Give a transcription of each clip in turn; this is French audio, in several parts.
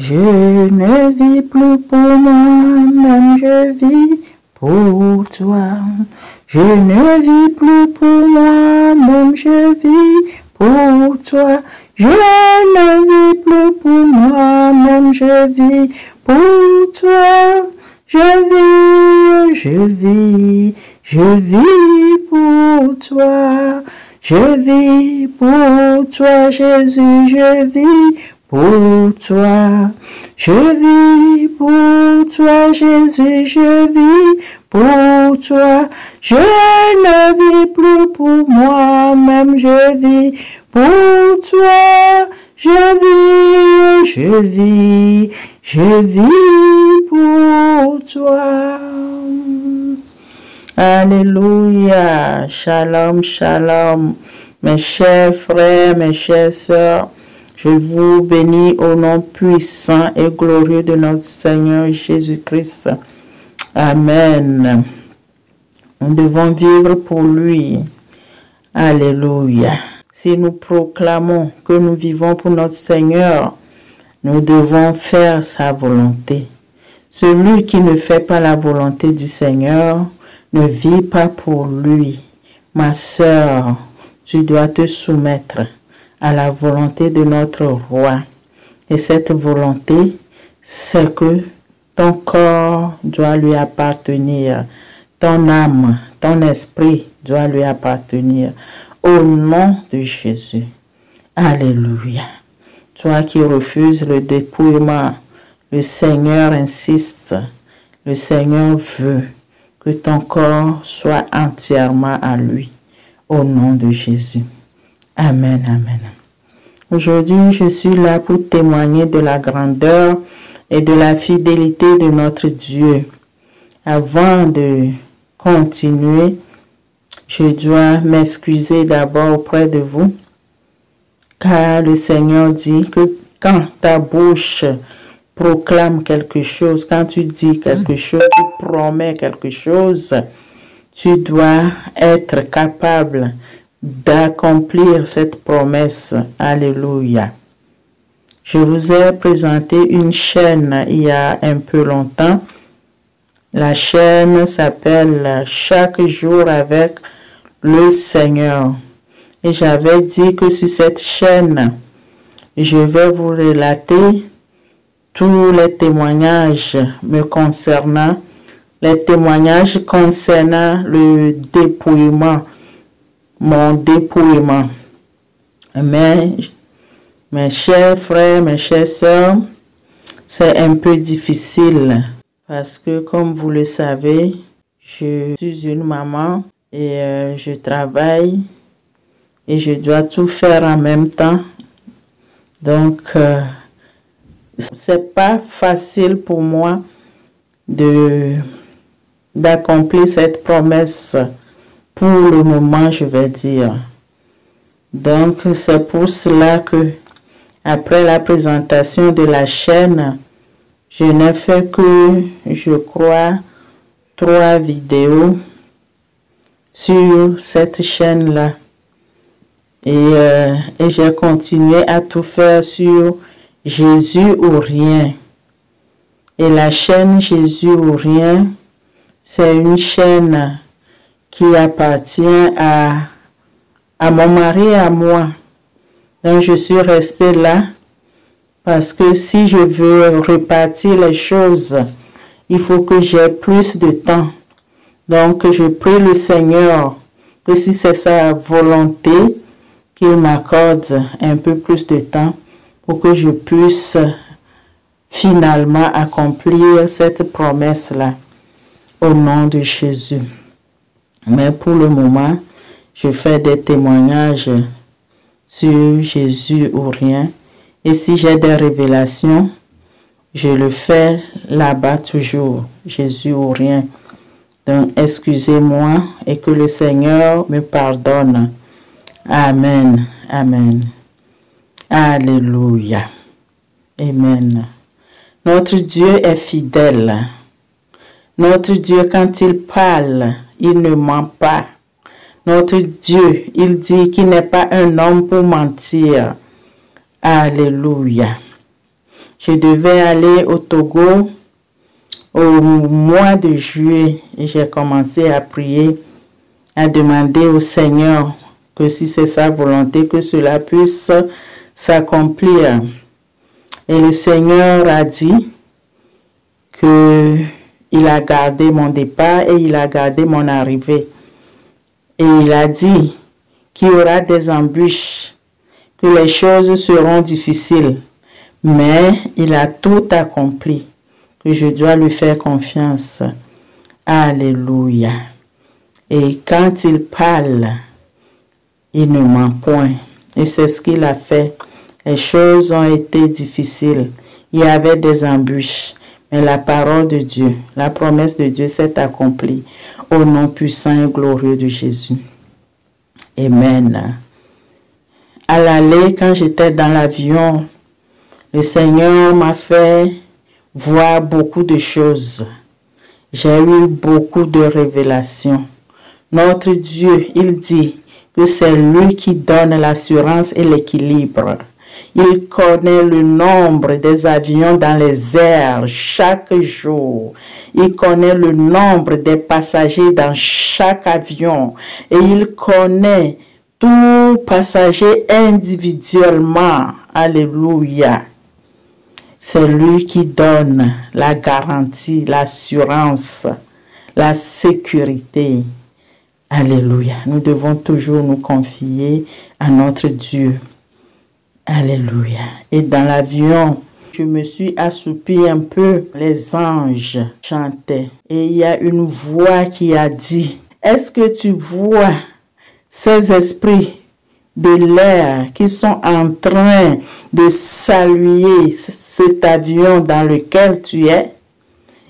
Je ne vis plus pour moi-même, je vis pour toi. Je ne vis plus pour moi-même, je vis pour toi. Je ne vis plus pour moi-même, je vis pour toi. Je vis pour toi. Je vis pour toi, Jésus, je vis pour toi. Je vis pour toi, Jésus, je vis pour toi. Je ne vis plus pour moi-même, je vis pour toi. Je vis pour toi. Alléluia. Shalom, shalom. Mes chers frères, mes chères sœurs, je vous bénis au nom puissant et glorieux de notre Seigneur Jésus-Christ. Amen. Nous devons vivre pour lui. Alléluia. Si nous proclamons que nous vivons pour notre Seigneur, nous devons faire sa volonté. Celui qui ne fait pas la volonté du Seigneur ne vit pas pour lui. Ma sœur, tu dois te soumettre à la volonté de notre roi. Et cette volonté, c'est que ton corps doit lui appartenir, ton âme, ton esprit doit lui appartenir. Au nom de Jésus. Alléluia. Toi qui refuses le dépouillement, le Seigneur insiste. Le Seigneur veut que ton corps soit entièrement à lui. Au nom de Jésus. Amen, amen. Aujourd'hui, je suis là pour témoigner de la grandeur et de la fidélité de notre Dieu. Avant de continuer, je dois m'excuser d'abord auprès de vous, car le Seigneur dit que quand ta bouche proclame quelque chose, quand tu dis quelque chose, tu promets quelque chose, tu dois être capable d'accomplir cette promesse. Alléluia. Je vous ai présenté une chaîne il y a un peu longtemps. La chaîne s'appelle Chaque jour avec le Seigneur. Et j'avais dit que sur cette chaîne, je vais vous relater tous les témoignages me concernant, les témoignages concernant le dépouillement, mon dépouillement. Mais, mes chers frères, mes chères sœurs, c'est un peu difficile parce que, comme vous le savez, je suis une maman et je travaille et je dois tout faire en même temps. Donc, c'est pas facile pour moi d'accomplir cette promesse pour le moment, je vais dire. Donc, c'est pour cela que, après la présentation de la chaîne, je n'ai fait que, je crois, 3 vidéos sur cette chaîne-là. Et j'ai continué à tout faire sur Jésus ou rien. Et la chaîne Jésus ou rien, c'est une chaîne qui appartient à mon mari et à moi. Donc je suis restée là parce que si je veux répartir les choses, il faut que j'ai plus de temps. Donc je prie le Seigneur que si c'est sa volonté, qu'il m'accorde un peu plus de temps pour que je puisse finalement accomplir cette promesse-là au nom de Jésus. Mais pour le moment, je fais des témoignages sur Jésus ou rien. Et si j'ai des révélations, je le fais là-bas toujours, Jésus ou rien. Donc, excusez-moi et que le Seigneur me pardonne. Amen. Amen. Alléluia. Amen. Notre Dieu est fidèle. Notre Dieu, quand il parle, il ne ment pas. Notre Dieu, il dit qu'il n'est pas un homme pour mentir. Alléluia. Je devais aller au Togo au mois de juillet et j'ai commencé à prier, à demander au Seigneur que si c'est sa volonté, que cela puisse s'accomplir. Et le Seigneur a dit qu'il a gardé mon départ et il a gardé mon arrivée. Et il a dit qu'il y aura des embûches, que les choses seront difficiles, mais il a tout accompli, que je dois lui faire confiance. Alléluia. Et quand il parle, il ne ment point. Et c'est ce qu'il a fait. Les choses ont été difficiles. Il y avait des embûches. Mais la parole de Dieu, la promesse de Dieu s'est accomplie au nom puissant et glorieux de Jésus. Amen. À l'aller, quand j'étais dans l'avion, le Seigneur m'a fait voir beaucoup de choses. J'ai eu beaucoup de révélations. Notre Dieu, il dit que c'est lui qui donne l'assurance et l'équilibre. Il connaît le nombre des avions dans les airs chaque jour. Il connaît le nombre des passagers dans chaque avion. Et il connaît tout passager individuellement. Alléluia. C'est lui qui donne la garantie, l'assurance, la sécurité. Alléluia. Nous devons toujours nous confier à notre Dieu. Alléluia. Et dans l'avion, je me suis assoupie un peu. Les anges chantaient. Et il y a une voix qui a dit, est-ce que tu vois ces esprits de l'air qui sont en train de saluer cet avion dans lequel tu es?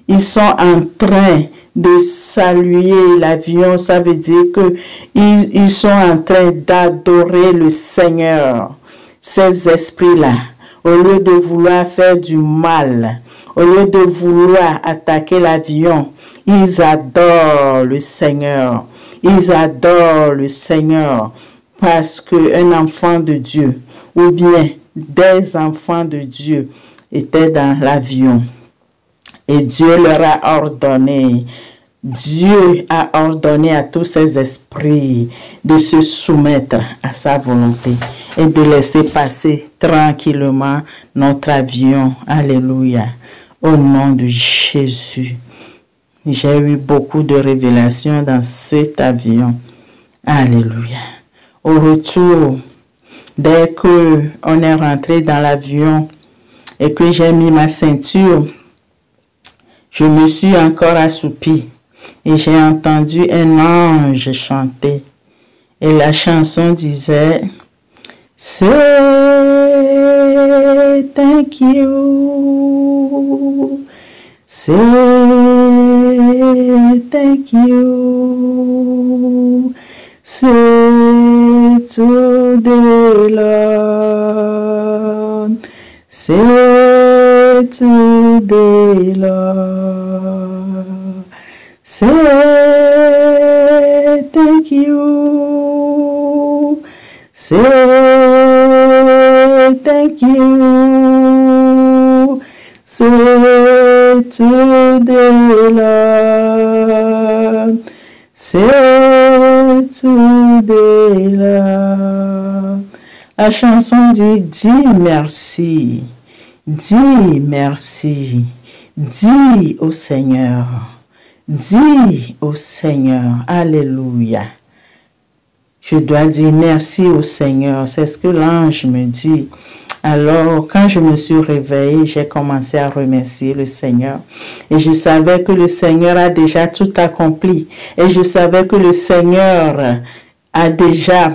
Ils sont en train de saluer l'avion. Ça veut dire que ils sont en train d'adorer le Seigneur. Ces esprits-là, au lieu de vouloir faire du mal, au lieu de vouloir attaquer l'avion, ils adorent le Seigneur. Ils adorent le Seigneur parce qu'un enfant de Dieu ou bien des enfants de Dieu étaient dans l'avion. Et Dieu leur a ordonné, Dieu a ordonné à tous ces esprits de se soumettre à sa volonté et de laisser passer tranquillement notre avion. Alléluia. Au nom de Jésus. J'ai eu beaucoup de révélations dans cet avion. Alléluia. Au retour, dès qu'on est rentré dans l'avion et que j'ai mis ma ceinture, je me suis encore assoupie et j'ai entendu un ange chanter. Et la chanson disait, Say thank you, say thank you, say to the Lord, say to the Lord, say thank you, say thank you, say to the Lord, say to the Lord. La chanson dit, dis merci. Dis merci, dis au Seigneur, dis au Seigneur, alléluia. Je dois dire merci au Seigneur, c'est ce que l'ange me dit. Alors, quand je me suis réveillée, j'ai commencé à remercier le Seigneur. Et je savais que le Seigneur a déjà tout accompli. Et je savais que le Seigneur a déjà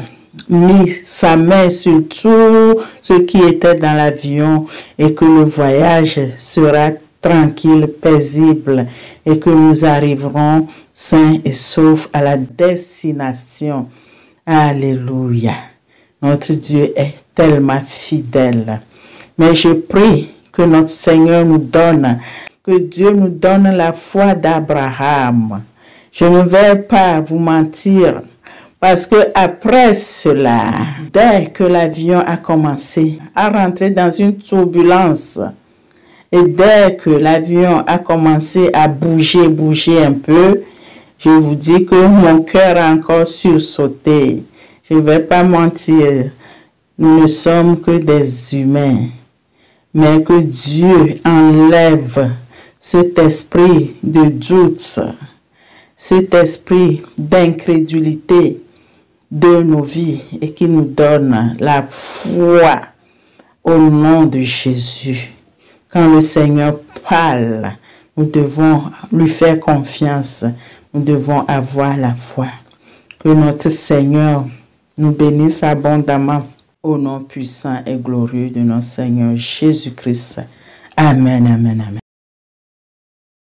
mis sa main sur tout ce qui était dans l'avion et que le voyage sera tranquille, paisible et que nous arriverons sains et saufs à la destination. Alléluia. Notre Dieu est tellement fidèle. Mais je prie que notre Seigneur nous donne, que Dieu nous donne la foi d'Abraham. Je ne vais pas vous mentir. Parce que après cela, dès que l'avion a commencé à rentrer dans une turbulence, Et dès que l'avion a commencé à bouger un peu, je vous dis que mon cœur a encore sursauté. Je ne vais pas mentir, nous ne sommes que des humains. Mais que Dieu enlève cet esprit de doute, cet esprit d'incrédulité de nos vies et qui nous donne la foi au nom de Jésus. Quand le Seigneur parle, nous devons lui faire confiance. Nous devons avoir la foi. Que notre Seigneur nous bénisse abondamment au nom puissant et glorieux de notre Seigneur Jésus-Christ. Amen, amen, amen.